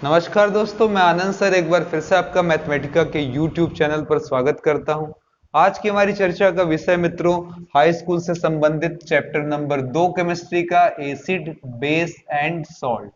नमस्कार दोस्तों, मैं आनंद सर एक बार फिर से आपका मैथमेटिका के यूट्यूब चैनल पर स्वागत करता हूं। आज की हमारी चर्चा का विषय मित्रों हाई स्कूल से संबंधित चैप्टर नंबर 2 केमिस्ट्री का एसिड बेस एंड सॉल्ट।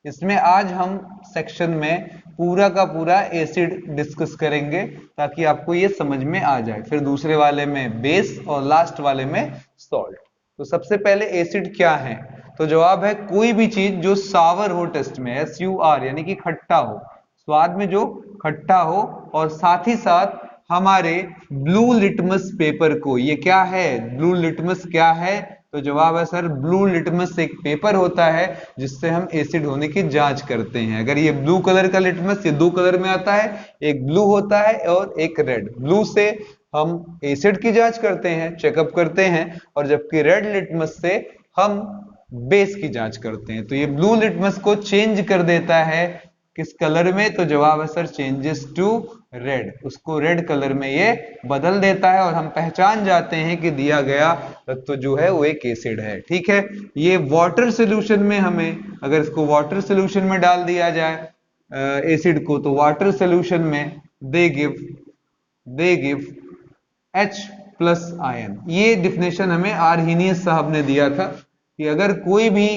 इसमें आज हम सेक्शन में पूरा का पूरा एसिड डिस्कस करेंगे ताकि आपको ये समझ में आ जाए। फिर दूसरे वाले में बेस और लास्ट वाले में सॉल्ट। तो सबसे पहले एसिड क्या है? तो जवाब है कोई भी चीज जो सावर हो टेस्ट में, SUR यानी कि खट्टा हो, स्वाद में जो खट्टा हो, और साथ ही साथ हमारे ब्लू लिटमस पेपर को, ये क्या है ब्लू लिटमस क्या है? तो जवाब है सर ब्लू लिटमस एक पेपर होता है जिससे हम एसिड होने की जांच करते हैं। अगर ये ब्लू कलर का लिटमस, ये दो कलर में आता है, एक ब्लू होता है और एक रेड। ब्लू से हम एसिड की जांच करते हैं, चेकअप करते हैं, और जबकि रेड लिटमस से हम बेस की जांच करते हैं। तो ये ब्लू लिटमस को चेंज कर देता है किस कलर में? तो जवाब है सर चेंजेस टू रेड। उसको रेड कलर में ये बदल देता है और हम पहचान जाते हैं कि दिया गया तत्व जो है वो एक एसिड है। ठीक है, ये वाटर सोल्यूशन में हमें, अगर इसको वाटर सोल्यूशन में डाल दिया जाए एसिड को, तो वाटर सोल्यूशन में they give H plus ion. ये डिफिनेशन हमें आर्हीनियस साहब ने दिया था कि अगर कोई भी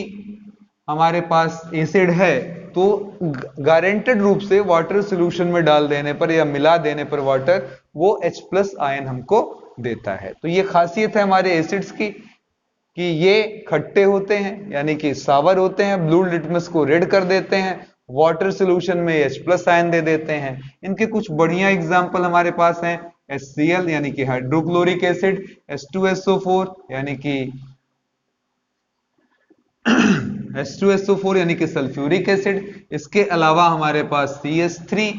हमारे पास एसिड है तो गारंटेड रूप से वाटर सोल्यूशन में डाल देने पर या मिला देने पर वाटर, वो H प्लस आयन हमको देता है। तो ये खासियत है हमारे एसिड्स की कि ये खट्टे होते हैं यानी कि सावर होते हैं, ब्लू लिटमस को रेड कर देते हैं, वाटर सोल्यूशन में H प्लस आयन दे देते हैं। इनके कुछ बढ़िया एग्जाम्पल हमारे पास हैं। HCl यानी कि हाइड्रोक्लोरिक एसिड, H2SO4 यानी कि H2SO4 यानी कि सल्फ्यूरिक एसिड। इसके अलावा हमारे पास CH3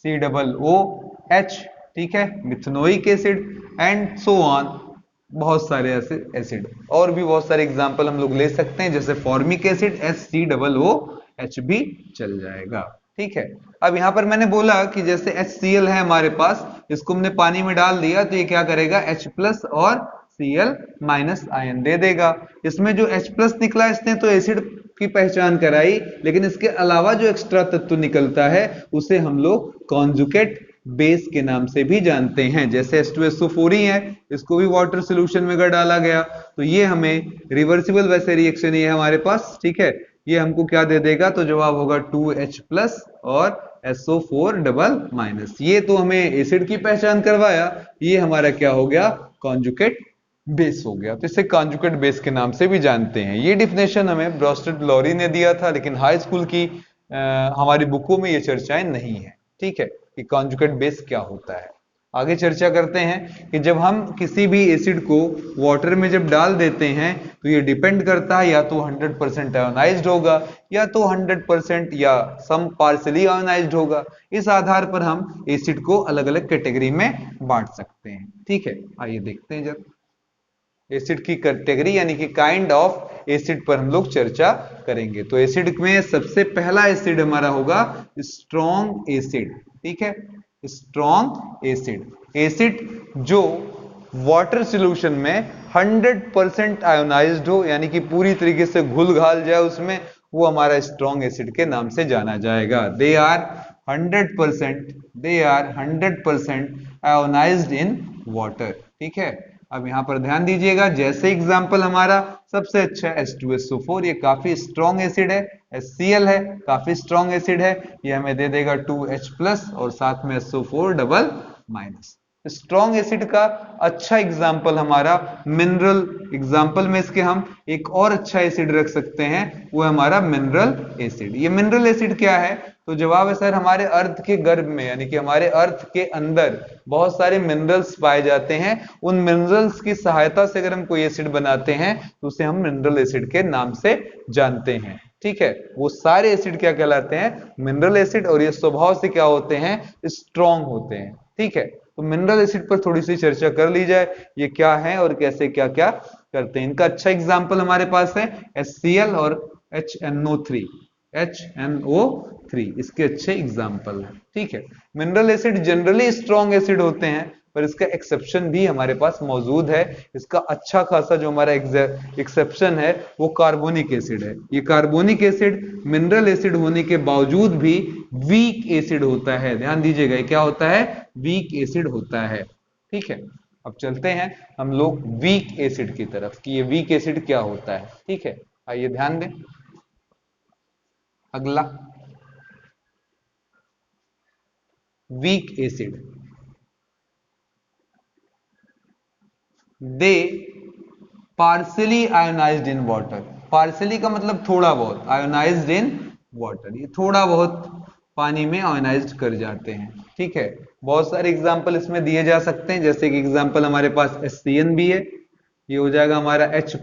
COOH, ठीक है, मिथनोइक एसिड एंड सो ऑन। बहुत सारे ऐसे एसिड और भी बहुत सारे एग्जाम्पल हम लोग ले सकते हैं, जैसे फॉर्मिक एसिड HCOOH भी चल जाएगा। ठीक है, अब यहां पर मैंने बोला कि जैसे HCl है हमारे पास, इसको हमने पानी में डाल दिया तो ये क्या करेगा, H प्लस और Cl माइनस आयन दे देगा। इसमें जो H प्लस निकला इसने तो एसिड की पहचान कराई, लेकिन इसके अलावा जो एक्स्ट्रा तत्व निकलता है उसे हम लोग कॉन्जुगेट बेस के नाम से भी जानते हैं। जैसे H2SO4 ही है, इसको भी वाटर सोल्यूशन में अगर डाला गया तो ये हमें रिवर्सिबल वैसे रिएक्शन ही है हमारे पास। ठीक है, ये हमको क्या दे देगा? तो जवाब होगा 2H प्लस और SO4 डबल माइनस। ये तो हमें एसिड की पहचान करवाया, ये हमारा क्या हो गया? कॉन्जुगेट बेस हो गया। तो इसे कॉन्जुगेट बेस के नाम से भी जानते हैं। ये डिफिनेशन हमें ब्रोस्टेड लॉरी ने दिया था, लेकिन हाई स्कूल की हमारी बुकों में ये चर्चाएं नहीं है। ठीक है, कि कॉन्जुगेट बेस क्या होता है। आगे चर्चा करते हैं कि जब हम किसी भी एसिड को वाटर में जब डाल देते हैं तो ये डिपेंड करता है, या तो 100% आयोनाइज्ड होगा या तो 100% या सम पार्शियली आयोनाइज्ड होगा। इस आधार पर हम एसिड को अलग अलग कैटेगरी में बांट सकते हैं। ठीक है, आइए देखते हैं जब एसिड की कैटेगरी यानी कि काइंड ऑफ एसिड पर हम लोग चर्चा करेंगे। तो एसिड में सबसे पहला एसिड हमारा होगा स्ट्रॉन्ग एसिड। ठीक है, स्ट्रॉन्ग एसिड, एसिड जो वाटर सॉल्यूशन में 100% आयोनाइज्ड हो यानी कि पूरी तरीके से घुल घाल जाए उसमें, वो हमारा स्ट्रॉन्ग एसिड के नाम से जाना जाएगा। They are 100% ionised in water. ठीक है, अब यहां पर ध्यान दीजिएगा, जैसे एग्जांपल हमारा सबसे अच्छा है H2SO4, ये काफी स्ट्रॉन्ग एसिड है। HCl है, काफी स्ट्रॉन्ग एसिड है, ये हमें दे देगा 2H प्लस और साथ में SO4 double minus. Strong acid का अच्छा एग्जाम्पल हमारा मिनरल, एग्जाम्पल में इसके हम एक और अच्छा एसिड रख सकते हैं, वो है हमारा मिनरल एसिड। ये मिनरल एसिड क्या है? तो जवाब है सर हमारे अर्थ के गर्भ में यानी कि हमारे अर्थ के अंदर बहुत सारे मिनरल्स पाए जाते हैं। उन मिनरल्स की सहायता से अगर हम कोई एसिड बनाते हैं तो उसे हम मिनरल एसिड के नाम से जानते हैं। ठीक है, वो सारे एसिड क्या कहलाते हैं? मिनरल एसिड, और ये स्वभाव से क्या होते हैं? स्ट्रॉन्ग होते हैं। ठीक है, तो मिनरल एसिड पर थोड़ी सी चर्चा कर ली जाए, ये क्या है और कैसे क्या क्या करते हैं। इनका अच्छा एग्जाम्पल हमारे पास है HCl और HNO3। HNO3 इसके अच्छे एग्जाम्पल हैं। ठीक है, mineral acid generally strong acid होते हैं, पर इसका एक्सेप्शन भी हमारे पास मौजूद है। इसका अच्छा खासा जो हमारा एक्सेप्शन है वो कार्बोनिक एसिड है। ये कार्बोनिक एसिड मिनरल एसिड होने के बावजूद भी वीक एसिड होता है। ध्यान दीजिएगा, ये क्या होता है? वीक एसिड होता है। ठीक है, अब चलते हैं हम लोग वीक एसिड की तरफ कि ये वीक एसिड क्या होता है। ठीक है, आइए ध्यान दें। अगला, weak acid, they partially ionised in water. Partially का मतलब थोड़ा बहुत, आयोनाइज्ड इन वाटर, ये थोड़ा बहुत पानी में आयोनाइज्ड कर जाते हैं। ठीक है, बहुत सारे एग्जाम्पल इसमें दिए जा सकते हैं, जैसे कि एग्जाम्पल हमारे पास HCN भी है, ये हो जाएगा हमारा H+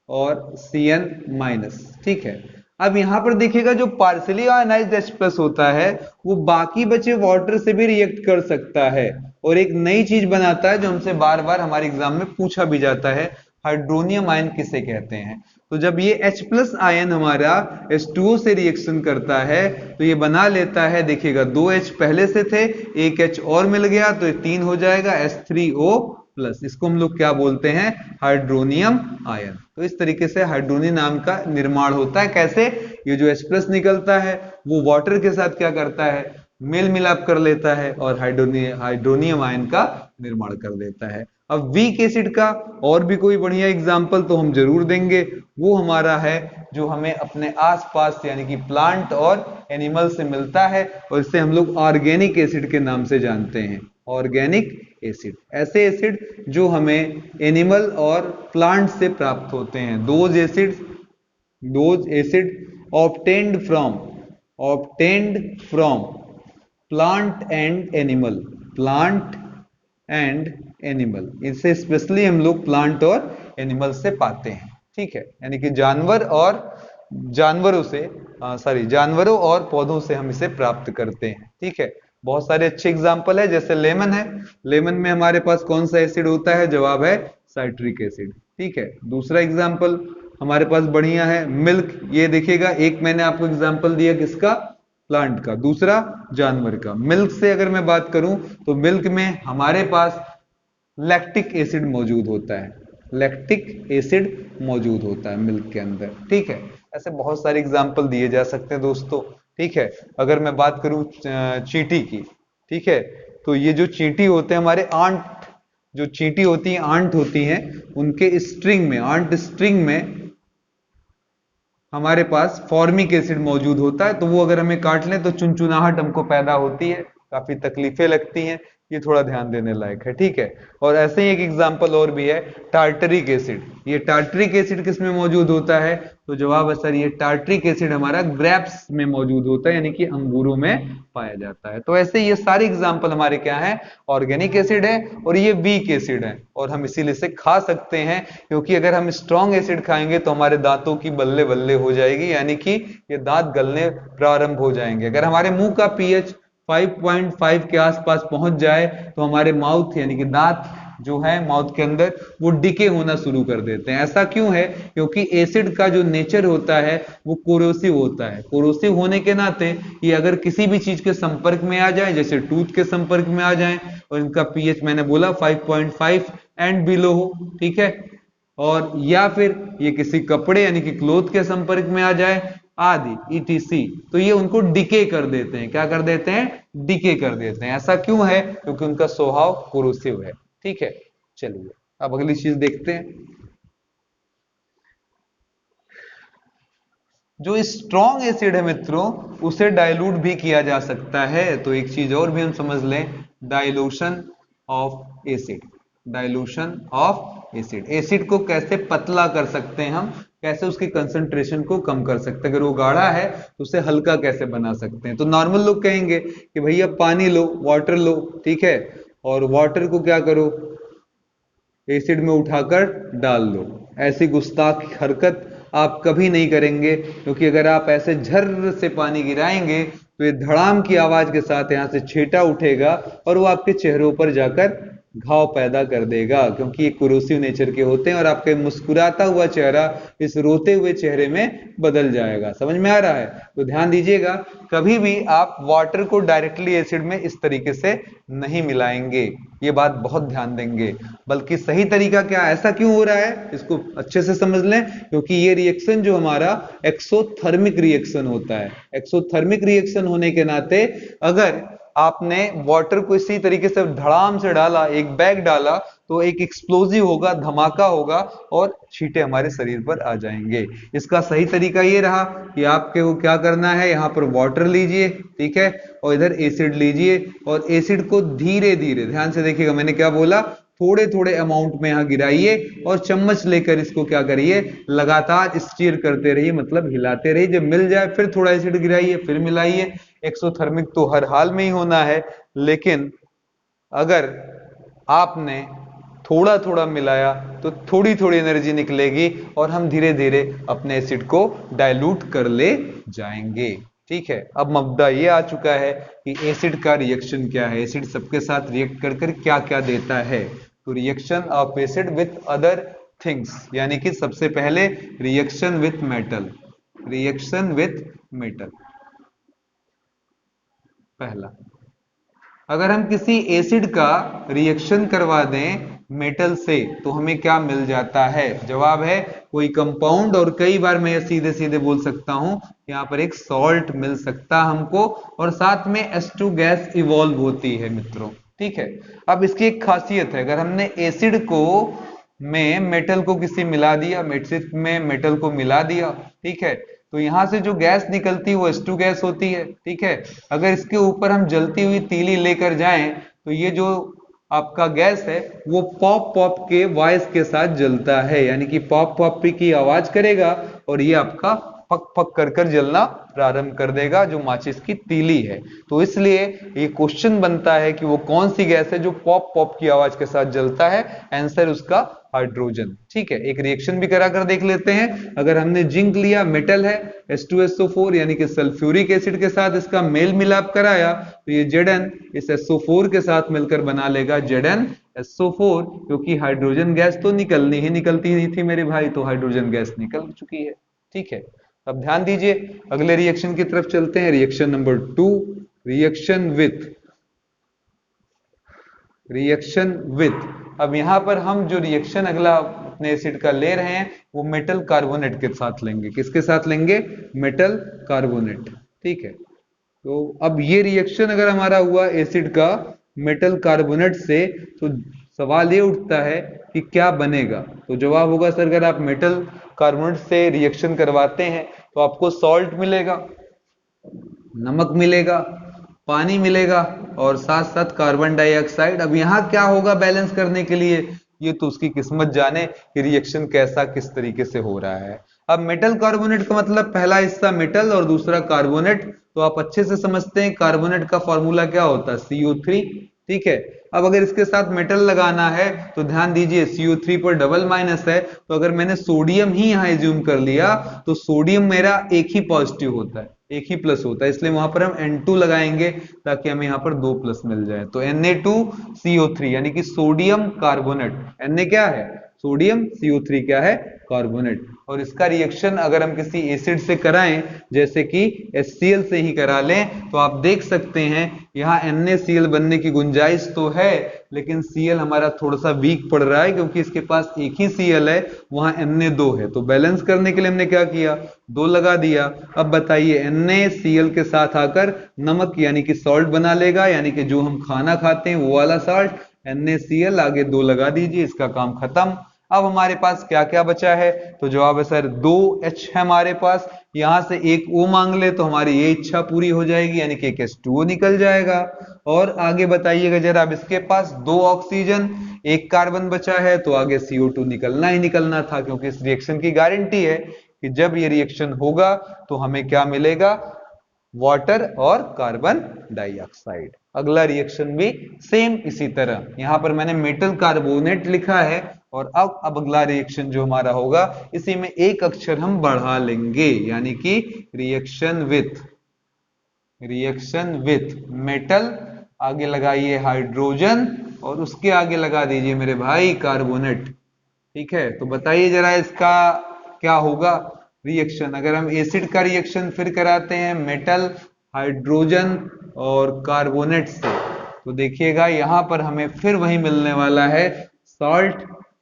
और Cn-। ठीक है, अब यहां पर देखिएगा जो पार्सली आयोनाइज्ड H+ होता है वो बाकी बचे वाटर से भी रिएक्ट कर सकता है और एक नई चीज बनाता है जो हमसे बार बार हमारे एग्जाम में पूछा भी जाता है, हाइड्रोनियम आयन किसे कहते हैं। तो जब ये H+ आयन हमारा H2O से रिएक्शन करता है तो ये बना लेता है, देखिएगा 2H पहले से थे, एक H और मिल गया तो ये 3 हो जाएगा H3O+। इसको हम लोग क्या बोलते हैं? Hydronium ion. तो इस तरीके से हाइड्रोनियम नाम का निर्माण होता है। कैसे? ये जो H+ निकलता है वो वाटर के साथ क्या करता है? मेल मिलाप कर लेता है और हाइड्रोनियम आयन का निर्माण कर देता है। अब वीक एसिड का और भी कोई बढ़िया एग्जाम्पल तो हम जरूर देंगे, वो हमारा है जो हमें अपने आसपास यानी कि प्लांट और एनिमल से मिलता है और इसे हम लोग ऑर्गेनिक एसिड के नाम से जानते हैं। ऑर्गेनिक एसिड, ऐसे एसिड जो हमें एनिमल और प्लांट से प्राप्त होते हैं। Those acid obtained from plant and animal, इसे स्पेशली हम लोग प्लांट और एनिमल से पाते हैं। ठीक है, यानी कि जानवरों और पौधों से हम इसे प्राप्त करते हैं। ठीक है, बहुत सारे अच्छे एग्जाम्पल है, जैसे लेमन है। लेमन में हमारे पास कौन सा एसिड होता है? जवाब है साइट्रिक एसिड। ठीक है, दूसरा एग्जाम्पल हमारे पास बढ़िया है मिल्क। ये देखिएगा, एक मैंने आपको एग्जाम्पल दिया किसका? प्लांट का, दूसरा जानवर का। मिल्क से अगर मैं बात करूं तो मिल्क में हमारे पास लैक्टिक एसिड मौजूद होता है। लैक्टिक एसिड मौजूद होता है मिल्क के अंदर। ठीक है, ऐसे बहुत सारे एग्जाम्पल दिए जा सकते हैं दोस्तों। ठीक है, अगर मैं बात करूं चींटी की, ठीक है, तो ये जो चींटी होते हैं हमारे आंट, जो चींटी होती हैं आंट होती हैं, उनके स्ट्रिंग में, आंट स्ट्रिंग में हमारे पास फॉर्मिक एसिड मौजूद होता है। तो वो अगर हमें काट लें तो चुनचुनाहट हमको पैदा होती है, काफी तकलीफें लगती हैं, ये थोड़ा ध्यान देने लायक है। ठीक है, और ऐसे ही एक एग्जांपल और भी है, टार्टरिक एसिड। ये टार्टरिक एसिड किस में मौजूद होता है? तो जवाब है सर, ये टार्टरिक एसिड हमारा ग्रेप्स में मौजूद होता है, यानी कि अंगूरों में पाया जाता है। तो ऐसे ये सारे एग्जाम्पल हमारे क्या है? ऑर्गेनिक एसिड है और ये वीक एसिड है, और हम इसीलिए इसे खा सकते हैं, क्योंकि अगर हम स्ट्रॉन्ग एसिड खाएंगे तो हमारे दांतों की बल्ले बल्ले हो जाएगी, यानी कि ये दांत गलने प्रारंभ हो जाएंगे। अगर हमारे मुंह का पीएच 5.5 के आसपास पहुंच जाए तो हमारे माउथ यानी कि दांत जो है माउथ के अंदर वो डिके होना शुरू कर देते हैं। ऐसा क्यों है? क्योंकि एसिड का जो नेचर होता है वो कोरोसिव होता है। कोरोसिव होने के नाते ये अगर किसी भी चीज के संपर्क में आ जाए, जैसे टूथ के संपर्क में आ जाए और इनका पीएच मैंने बोला 5.5 एंड बिलो हो, ठीक है, और या फिर ये किसी कपड़े यानी कि क्लोथ के संपर्क में आ जाए आदि ETC, तो ये उनको डिके कर देते हैं। क्या कर देते हैं? डिके कर देते हैं। ऐसा क्यों है? क्योंकि उनका स्वभाव कोरोसिव है। ठीक है, चलिए अब अगली चीज देखते हैं। जो स्ट्रॉन्ग एसिड है मित्रों, उसे डाइल्यूट भी किया जा सकता है। तो एक चीज और भी हम समझ लें, dilution of acid. Dilution of acid, acid को कैसे पतला कर सकते हैं हम, कैसे उसकी कंसंट्रेशन को कम कर सकते हैं। अगर वो गाढ़ा है तो उसे हल्का कैसे बना सकते हैं। तो नॉर्मल लोग कहेंगे कि भैया पानी लो, वाटर लो, ठीक है, और वाटर को क्या करो, एसिड में उठाकर डाल दो। ऐसी गुस्ताख हरकत आप कभी नहीं करेंगे, क्योंकि अगर आप ऐसे झर्र से पानी गिराएंगे तो ये धड़ाम की आवाज के साथ यहां से छींटा उठेगा और वो आपके चेहरों पर जाकर घाव पैदा कर देगा, क्योंकि ये कोरोसिव नेचर के होते हैं और आपका मुस्कुराता हुआ चेहरा इस रोते हुए चेहरे में बदल जाएगा। समझ में आ रहा है? तो ध्यान दीजिएगा, कभी भी आप वाटर को डायरेक्टली एसिड में इस तरीके से नहीं मिलाएंगे, ये बात बहुत ध्यान देंगे। बल्कि सही तरीका क्या, ऐसा क्यों हो रहा है इसको अच्छे से समझ लें, क्योंकि ये रिएक्शन जो हमारा एक्सोथर्मिक रिएक्शन होता है। एक्सोथर्मिक रिएक्शन होने के नाते अगर आपने वाटर को इसी तरीके से धड़ाम से डाला, एक बैग डाला, तो एक एक्सप्लोजिव होगा, धमाका होगा और छींटे हमारे शरीर पर आ जाएंगे। इसका सही तरीका ये रहा कि आपके को क्या करना है, यहां पर वाटर लीजिए, ठीक है, और इधर एसिड लीजिए और एसिड को धीरे धीरे, ध्यान से देखिएगा मैंने क्या बोला, थोड़े थोड़े अमाउंट में यहां गिराइए और चम्मच लेकर इसको क्या करिए, लगातार स्टीयर करते रहिए, मतलब हिलाते रहिए। जब मिल जाए फिर थोड़ा एसिड गिराइए, फिर मिलाइए। एक्सोथर्मिक तो हर हाल में ही होना है, लेकिन अगर आपने थोड़ा थोड़ा मिलाया तो थोड़ी थोड़ी एनर्जी निकलेगी और हम धीरे धीरे अपने एसिड को डाइल्यूट कर ले जाएंगे। ठीक है, अब मुद्दा ये आ चुका है कि एसिड का रिएक्शन क्या है, एसिड सबके साथ रिएक्ट कर कर क्या क्या देता है। तो reaction of acid with other things, यानी कि सबसे पहले reaction with metal, reaction with metal पहला। अगर हम किसी एसिड का रिएक्शन करवा दें मेटल से तो हमें क्या मिल जाता है? जवाब है कोई कंपाउंड, और कई बार मैं सीधे सीधे बोल सकता हूं यहां पर एक सॉल्ट मिल सकता हमको, और साथ में H2 गैस इवॉल्व होती है मित्रों। ठीक है, अब इसकी एक खासियत है, अगर हमने एसिड को में मेटल को किसी मिला दिया, एसिड में मेटल को मिला दिया, ठीक है, तो यहां से जो गैस निकलती है वो H2 गैस होती है। ठीक है, अगर इसके ऊपर हम जलती हुई तीली लेकर जाएं तो ये जो आपका गैस है वो पॉप पॉप के वॉइस के साथ जलता है, यानी कि पॉप पॉप की आवाज करेगा और ये आपका पक पक कर कर जलना प्रारंभ कर देगा, जो माचिस की तीली है। तो इसलिए ये क्वेश्चन बनता है कि वो कौन सी गैस है जो पॉप पॉप की आवाज के साथ जलता है? आंसर उसका हाइड्रोजन। ठीक है, एक रिएक्शन भी करा कर देख लेते हैं। अगर हमने जिंक लिया, मेटल है, H2SO4 यानी कि सल्फ्यूरिक एसिड के साथ इसका मेल मिलाप कराया तो ये Zn इस SO4 के साथ मिलकर बना लेगा ZnSO4, क्योंकि हाइड्रोजन गैस तो निकलनी ही निकलती नहीं थी मेरे भाई, तो हाइड्रोजन गैस निकल चुकी है। ठीक है, अब ध्यान दीजिए, अगले रिएक्शन की तरफ चलते हैं। Reaction number 2, reaction with. अब यहां पर हम जो रिएक्शन अगला अपने एसिड का ले रहे हैं वो मेटल कार्बोनेट के साथ लेंगे। किसके साथ लेंगे? Metal carbonate. ठीक है, तो अब ये रिएक्शन अगर हमारा हुआ एसिड का मेटल कार्बोनेट से, तो सवाल ये उठता है कि क्या बनेगा। तो जवाब होगा सर, अगर आप मेटल कार्बोनेट से रिएक्शन करवाते हैं तो आपको सॉल्ट मिलेगा, नमक मिलेगा, पानी मिलेगा और साथ साथ कार्बन डाइऑक्साइड। अब यहां क्या होगा बैलेंस करने के लिए, ये तो उसकी किस्मत जाने कि रिएक्शन कैसा किस तरीके से हो रहा है। अब मेटल कार्बोनेट का मतलब पहला हिस्सा मेटल और दूसरा कार्बोनेट, तो आप अच्छे से समझते हैं कार्बोनेट का फॉर्मूला क्या होता है, CO3। ठीक है, अब अगर इसके साथ मेटल लगाना है तो ध्यान दीजिए CO3 पर डबल माइनस है, तो अगर मैंने सोडियम ही यहां एज्यूम कर लिया तो सोडियम मेरा एक ही पॉजिटिव होता है, एक ही प्लस होता है, इसलिए वहां पर हम N2 लगाएंगे ताकि हमें यहां पर 2 प्लस मिल जाए। तो Na2CO3 यानी कि सोडियम कार्बोनेट। Na क्या है? सोडियम, CO3 क्या है? कार्बोनेट। और इसका रिएक्शन अगर हम किसी एसिड से कराएं, जैसे कि HCl से ही करा लें, तो आप देख सकते हैं यहाँ NaCl बनने की गुंजाइश तो है, लेकिन Cl हमारा थोड़ा सा वीक पड़ रहा है क्योंकि इसके पास एक ही Cl है, वहां Na2 है। तो बैलेंस करने के लिए हमने क्या किया, 2 लगा दिया। अब बताइए NaCl के साथ आकर नमक यानी कि सॉल्ट बना लेगा, यानी कि जो हम खाना खाते हैं वो वाला सॉल्ट। NaCl आगे 2 लगा दीजिए, इसका काम खत्म। अब हमारे पास क्या क्या बचा है? तो जवाब है सर 2H है हमारे पास, यहां से एक O मांग ले तो हमारी ये इच्छा पूरी हो जाएगी, यानी कि एक H2O निकल जाएगा। और आगे बताइएगा जरा, अब इसके पास 2 ऑक्सीजन, 1 कार्बन बचा है, तो आगे CO2 निकलना ही निकलना था, क्योंकि इस रिएक्शन की गारंटी है कि जब ये रिएक्शन होगा तो हमें क्या मिलेगा, वाटर और कार्बन डाइऑक्साइड। अगला रिएक्शन भी सेम इसी तरह, यहां पर मैंने मेटल कार्बोनेट लिखा है, और अब अगला रिएक्शन जो हमारा होगा इसी में एक अक्षर हम बढ़ा लेंगे, यानी कि रिएक्शन विथ मेटल, आगे लगाइए हाइड्रोजन और उसके आगे लगा दीजिए मेरे भाई कार्बोनेट। ठीक है, तो बताइए जरा इसका क्या होगा रिएक्शन। अगर हम एसिड का रिएक्शन फिर कराते हैं मेटल, हाइड्रोजन और कार्बोनेट से, तो देखिएगा यहां पर हमें फिर वही मिलने वाला है, salt,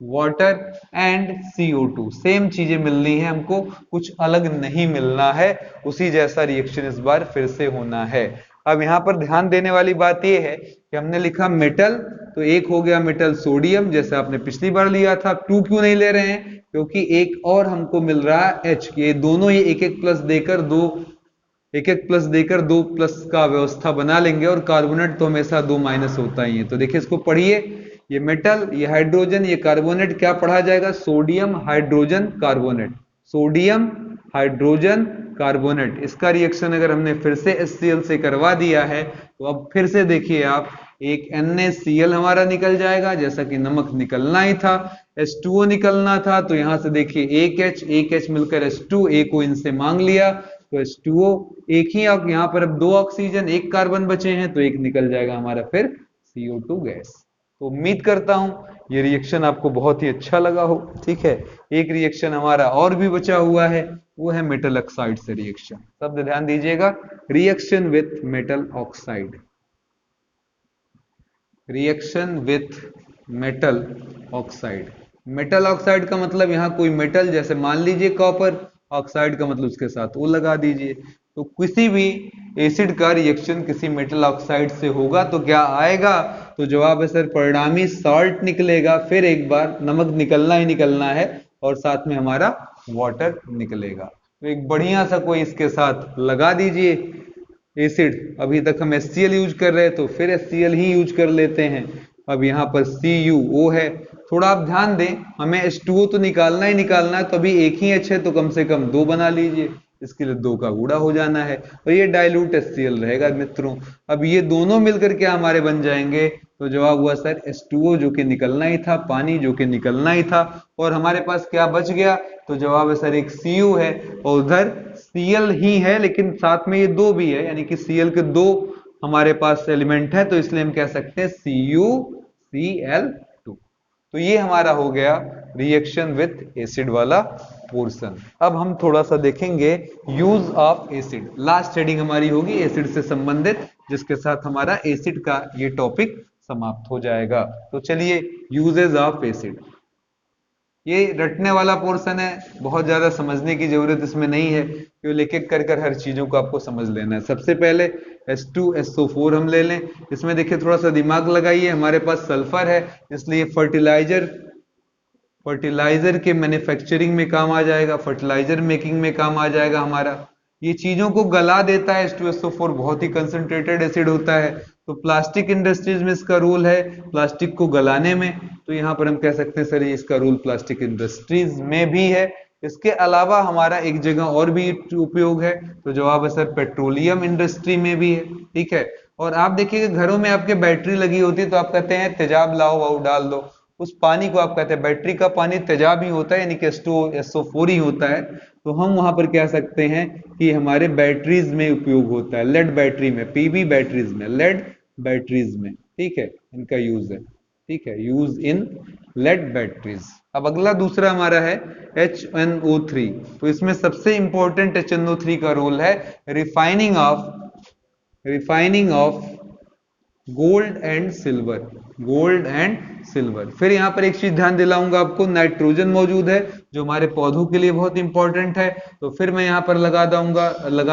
water and CO2। Same चीजें मिलनी है हमको, कुछ अलग नहीं मिलना है, उसी जैसा रिएक्शन इस बार फिर से होना है। अब यहां पर ध्यान देने वाली बात यह है कि हमने लिखा मेटल, तो एक हो गया मेटल सोडियम जैसे आपने पिछली बार लिया था। 2 क्यों नहीं ले रहे हैं, क्योंकि एक और हमको मिल रहा है H। ये दोनों ही एक एक प्लस देकर दो, एक एक प्लस देकर 2 प्लस का व्यवस्था बना लेंगे, और कार्बोनेट तो हमेशा 2 माइनस होता ही है। तो देखिए इसको पढ़िए, ये मेटल, ये हाइड्रोजन, ये कार्बोनेट, क्या पढ़ा जाएगा, sodium hydrogen carbonate, sodium hydrogen carbonate. इसका रिएक्शन अगर हमने फिर से HCl से करवा दिया है, तो अब फिर से देखिए आप, एक NaCl हमारा निकल जाएगा, जैसा कि नमक निकलना ही था, H2O निकलना था, तो यहां से देखिए एक H मिलकर H2, एक को इनसे मांग लिया तो H2O, एक ही यहाँ पर अब 2 ऑक्सीजन 1 कार्बन बचे हैं, तो एक निकल जाएगा हमारा फिर CO2 गैस। तो उम्मीद करता हूं ये रिएक्शन आपको बहुत ही अच्छा लगा हो। ठीक है, एक रिएक्शन हमारा और भी बचा हुआ है, वो है मेटल ऑक्साइड से रिएक्शन। शब्द ध्यान दीजिएगा, reaction with metal oxide, reaction with metal oxide. Metal oxide का मतलब यहाँ कोई मेटल, जैसे मान लीजिए कॉपर, ऑक्साइड का मतलब उसके साथ वो लगा दीजिए। तो किसी भी एसिड का रिएक्शन किसी मेटल ऑक्साइड से होगा तो क्या आएगा, तो जवाब है सर परिणामी सॉल्ट निकलेगा, फिर एक बार नमक निकलना ही निकलना है, और साथ में हमारा वाटर निकलेगा। तो एक बढ़िया सा कोई इसके साथ लगा दीजिए एसिड। अभी तक हम HCl यूज कर रहे हैं, तो फिर HCl ही यूज कर लेते हैं। अब यहाँ पर CuO है, थोड़ा आप ध्यान दें, हमें H2O तो निकालना ही निकालना है, तो अभी एक ही H है, तो कम से कम 2 बना लीजिए, इसके लिए 2 का गुणा हो जाना है, और ये डाइल्यूट HCl रहेगा मित्रों। अब ये दोनों मिलकर के हमारे बन जाएंगे, तो जवाब हुआ सर H2O जो कि निकलना ही था, पानी जो कि निकलना ही था, और हमारे पास क्या बच गया, तो जवाब है सर एक Cu है, और उधर Cl ही है, लेकिन साथ में ये 2 भी है, यानी कि Cl के 2 हमारे पास एलिमेंट है, तो इसलिए हम कह सकते हैं CuCl2। तो ये हमारा हो गया रिएक्शन विथ एसिड वाला पोर्शन। अब हम थोड़ा सा देखेंगे use of acid. Last heading हमारी होगी एसिड से संबंधित, जिसके साथ हमारा एसिड का ये टॉपिक समाप्त हो जाएगा। तो चलिए, यूजेज ऑफ एसिड, ये रटने वाला पोर्शन है, बहुत ज्यादा समझने की जरूरत इसमें नहीं है, क्यों एक एक कर हर चीजों को आपको समझ लेना है। सबसे पहले H2SO4 हम ले लें। इसमें देखिए थोड़ा सा दिमाग लगाइए, हमारे पास सल्फर है, इसलिए फर्टिलाइजर के मैन्युफैक्चरिंग में काम आ जाएगा, फर्टिलाइजर मेकिंग में काम आ जाएगा हमारा। ये चीजों को गला देता है, H2SO4 बहुत ही कंसंट्रेटेड एसिड होता है, तो प्लास्टिक इंडस्ट्रीज में इसका रोल है प्लास्टिक को गलाने में, तो यहां पर हम कह सकते हैं सर ये इसका रोल प्लास्टिक इंडस्ट्रीज में भी है। इसके अलावा हमारा एक जगह और भी उपयोग है, तो जवाब है सर पेट्रोलियम इंडस्ट्री में भी है। ठीक है, और आप देखिए घरों में आपके बैटरी लगी होती है, तो आप कहते हैं तेजाब लाओ वाओ डाल दो, उस पानी को आप कहते हैं, बैटरी का पानी तेजाब ही होता है, यानी कि H2SO4 ही होता है। तो हम वहां पर कह सकते हैं कि हमारे बैटरीज में उपयोग होता है, लेड बैटरी में, PB बैटरीज में, लेड बैटरीज में। ठीक है, इनका यूज है। ठीक है, यूज इन लेड बैटरीज। अब अगला दूसरा हमारा है HNO3। तो इसमें सबसे इंपॉर्टेंट HNO3 का रोल है refining of gold and silver, gold and silver. फिर यहां पर एक चीज ध्यान दिलाऊंगा आपको, नाइट्रोजन मौजूद है जो हमारे पौधों के लिए बहुत इंपॉर्टेंट है, तो फिर मैं यहां पर लगा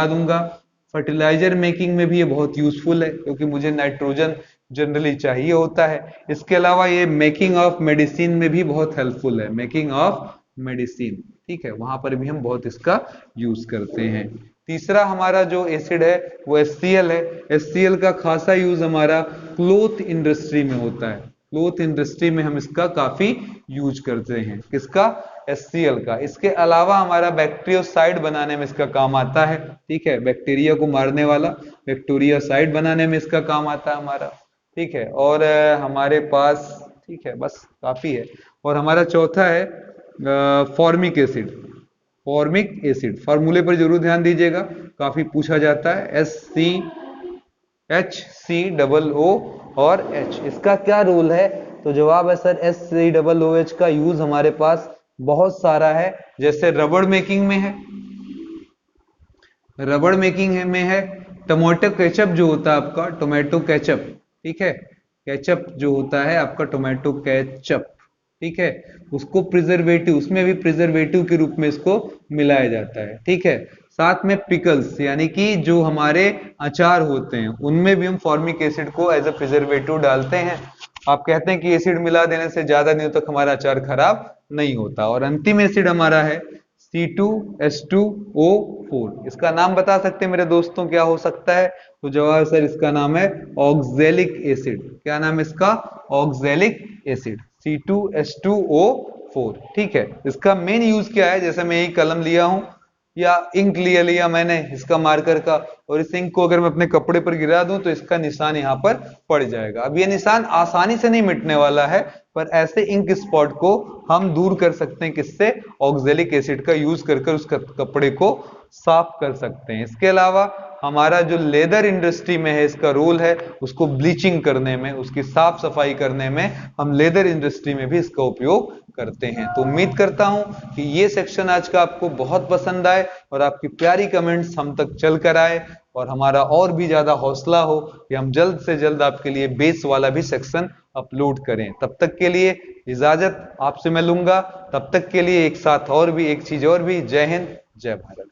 दूंगा फर्टिलाइजर मेकिंग में भी ये बहुत यूजफुल है, क्योंकि मुझे नाइट्रोजन जनरली चाहिए होता है। इसके अलावा ये मेकिंग ऑफ मेडिसिन में भी बहुत हेल्पफुल है, मेकिंग ऑफ मेडिसिन। ठीक है, वहां पर भी हम बहुत इसका यूज करते हैं। तीसरा हमारा जो एसिड है वो HCl है। HCl का खासा यूज हमारा क्लोथ इंडस्ट्री में होता है, क्लोथ इंडस्ट्री में हम इसका काफी यूज करते हैं, किसका, HCl का। इसके अलावा हमारा बैक्टीरियोसाइड बनाने में इसका काम आता है। ठीक है, बैक्टीरिया को मारने वाला बैक्टीरियोसाइड बनाने में इसका काम आता है हमारा। ठीक है, और हमारे पास, ठीक है बस काफी है। और हमारा चौथा है फॉर्मिक एसिड। फॉर्मिक एसिड, फॉर्मूले पर जरूर ध्यान दीजिएगा, काफी पूछा जाता है, HCOO और H। इसका क्या रोल है? तो जवाब है सर HCOOH का यूज हमारे पास बहुत सारा है, जैसे रबड़ मेकिंग में है, रबड़ मेकिंग में है, टमाटो केचप जो होता है आपका, टोमेटो केचप, ठीक है, केचप जो होता है आपका टोमेटो केचप, ठीक है, उसको प्रिजर्वेटिव, उसमें भी प्रिजर्वेटिव के रूप में इसको मिलाया जाता है, ठीक है। साथ में पिकल्स यानी कि जो हमारे अचार होते हैं उनमें भी हम फॉर्मिक एसिड को एज अ प्रिजर्वेटिव डालते हैं। आप कहते हैं कि एसिड मिला देने से ज्यादा दिनों तक हमारा अचार खराब नहीं होता। और अंतिम एसिड हमारा है C2H2O4। इसका नाम बता सकते हैं मेरे दोस्तों क्या हो सकता है? तो जवाब सर इसका नाम है ऑक्जेलिक एसिड। क्या नाम है इसका? ऑक्जेलिक एसिड, C2H2O4, ठीक है। इसका मेन यूज क्या है? जैसे मैं यही कलम लिया हूं या इंक लिया मैंने इसका मार्कर का, और इस इंक को अगर मैं अपने कपड़े पर गिरा दूं तो इसका निशान यहां पर पड़ जाएगा। अब ये निशान आसानी से नहीं मिटने वाला है, पर ऐसे इंक स्पॉट को हम दूर कर सकते हैं किससे? ऑक्जेलिक एसिड का यूज कर उस कपड़े को साफ कर सकते हैं। इसके अलावा हमारा जो लेदर इंडस्ट्री में है, इसका रोल है उसको ब्लीचिंग करने में, उसकी साफ सफाई करने में, हम लेदर इंडस्ट्री में भी इसका उपयोग करते हैं। तो उम्मीद करता हूं कि ये सेक्शन आज का आपको बहुत पसंद आए और आपकी प्यारी कमेंट्स हम तक चल कर आए, और हमारा और भी ज्यादा हौसला हो कि हम जल्द से जल्द आपके लिए बेस वाला भी सेक्शन अपलोड करें। तब तक के लिए इजाजत आपसे मैं लूंगा। तब तक के लिए एक साथ और भी एक चीज और भी, जय हिंद, जय भारत।